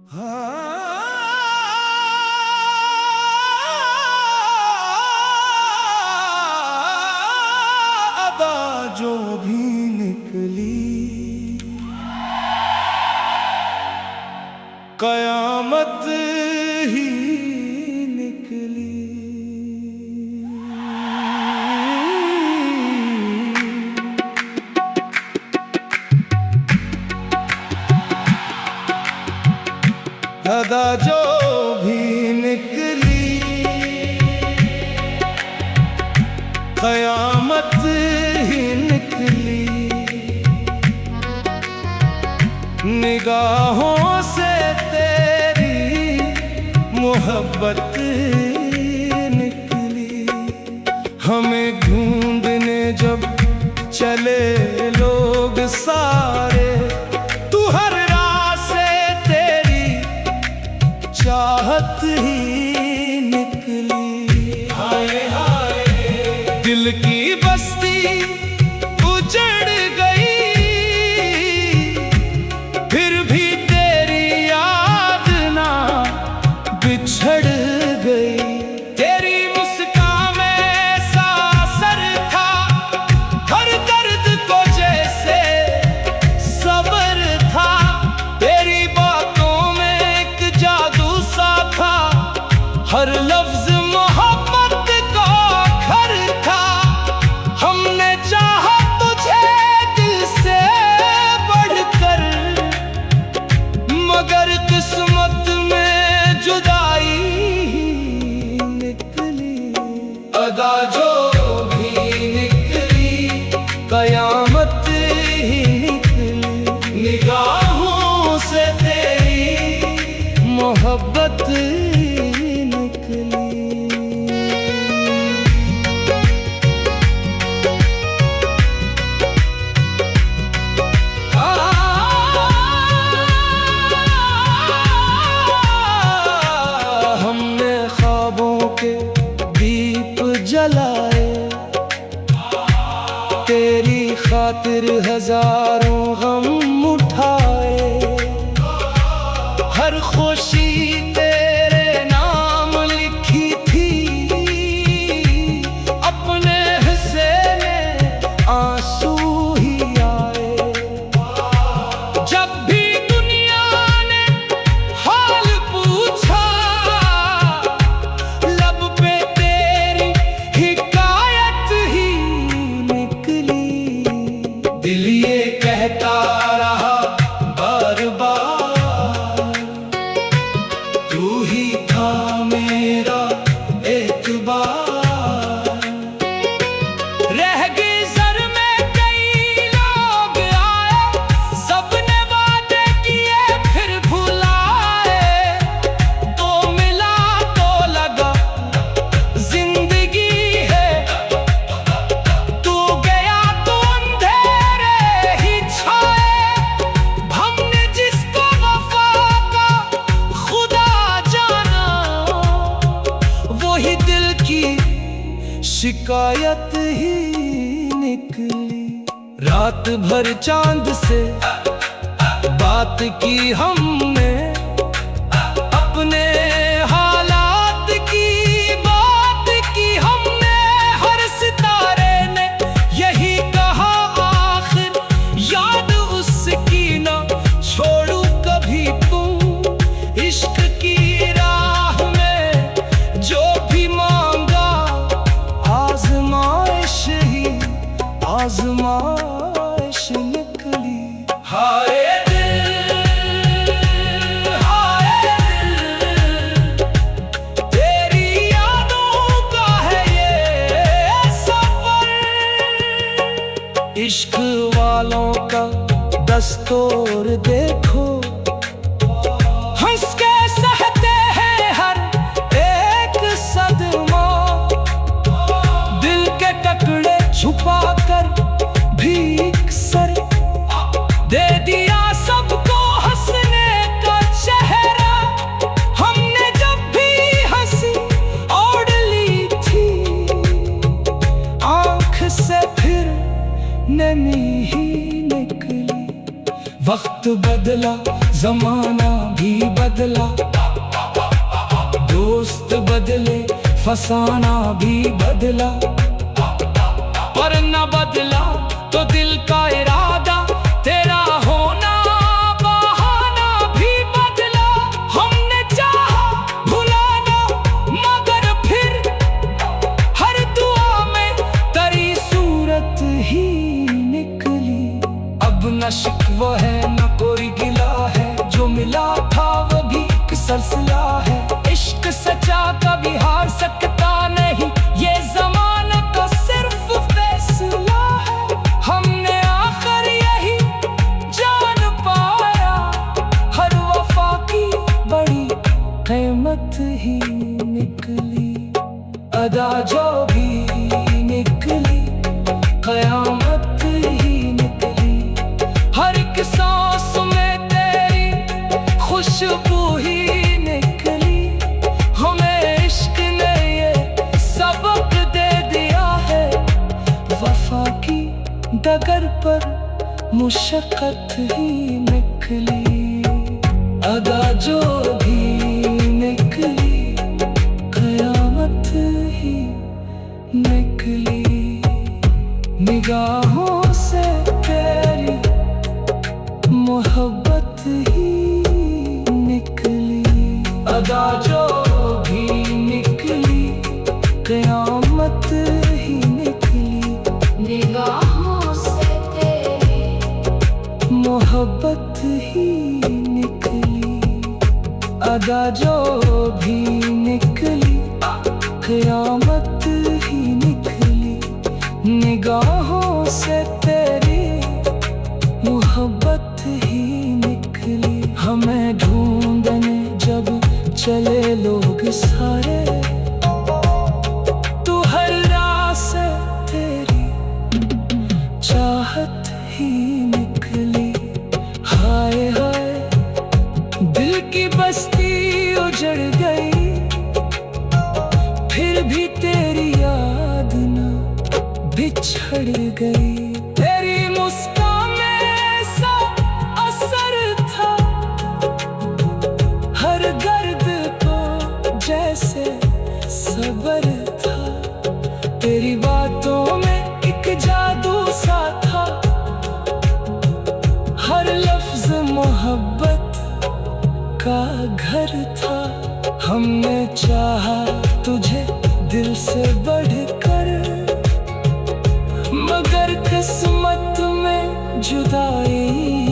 अदा जो भी निकली कयामत ही निकली। अदा जो भी निकली कयामत ही निकली। निगाहों से तेरी मोहब्बत निकली। हमें ढूंढने जब चले लोग सारे, तू हर चाहत ही निकली। हाय हाय दिल की बस्ती उजड़ गई, फिर भी तेरी याद ना बिछड़ गई। तेरी मुस्कान में ऐसा असर था, हर दर्द को जैसे सब्र था। तेरी बातों में एक जादू सा था, हर लफ्ज मोहब्बत का घर था। हमने चाहा तुझे दिल से बढ़कर, मगर किस्मत में जुदाई निकली। अदा जो भी निकली कयामत ही निकली। निगाहों से तेरी मोहब्बत निकली। हमने ख्वाबों के दीप जलाए, तेरी खातिर हजारों गम उठाए। हर खुशी तेरे नाम लिखी थी, अपने हिस्से में आंसू ही आए। जब भी दुनिया ने हाल पूछा, लब पे तेरी हिकायत ही निकली। दिल ये कहता रहा बार बार, तू ही था मेरा एतबार। रह गई सर में कई लोग आए, सबने वादे किए फिर भुलाए। तो मिला तो लगा जिंदगी है, तू गया तो अंधेरे ही छाए। हमने जिसको वफा का खुदा जाना, वही दिल की शिकायत ही निकली। रात भर चांद से बात की हमने, अपने हालात की बात की हमने। हर सितारे ने यही कहा आखिर, याद उसकी ना छोड़ू कभी तू। इश्क की राह में जो भी मांगा, आजमाइश ही आजमाइश निकली। हाय दिल, हाय दिल, तेरी यादों का है ये सफर। इश्क वालों का दस्तूर देखो, हंस के सहते हैं हर एक सदमा। दिल के टुकड़े छुपा कर भीख सर दे दिया सबको हंसने का चेहरा। हमने जब भी हंसी ओढ़ ली थी, आंख से फिर नमी ही निकली। वक्त बदला जमाना भी बदला, दोस्त बदले फसाना भी बदला, पर न बदला तो दिल का इरादा, तेरा होना बहाना भी बदला। हमने चाहा भुलाना मगर फिर हर दुआ में तेरी सूरत ही निकली। अब न शिकवा है न कोई गिला है, जो मिला था वो भी एक सिलसिला है। इश्क सच्चा कभी हार सकता नहीं, ये ज़माने का सिर्फ फैसला है। हमने आखिर यही जान पाया, हर वफा की बड़ी कीमत ही निकली। अदा जो भी निकली क़यामत ही निकली। हर एक सांस में तेरी खुशबू ही निकली। हमें इश्क ने ये सबक दे दिया है, वफा की डगर पर मुशक्क़त ही निकली। अदा जो भी निकली क़यामत ही निकली। निगाहों से तेरी मोहब्बत ही निकली। अदा जो भी निकली क़यामत ही निकली। निगाहों से तेरी मोहब्बत ही निकली। अदा जो भी निकली क़यामत ही निकली। निगाहों से तेरी मोहब्बत ही निकली। हमें ढूंढने जब चले लोग सारे, तो हर राह से तेरी चाहत ही निकली। हाय हाय दिल की बस्ती उजड़ गई, फिर भी तेरी याद न बिछड़ गई। तेरी मुस्कान में सा असर था, हर दर्द को जैसे सबर था। तेरी बातों में एक जादू सा था, हर लफ्ज मोहब्बत का घर था। हमने चाहा तुझे दिल से बढ़कर, मगर किस्मत में जुदाई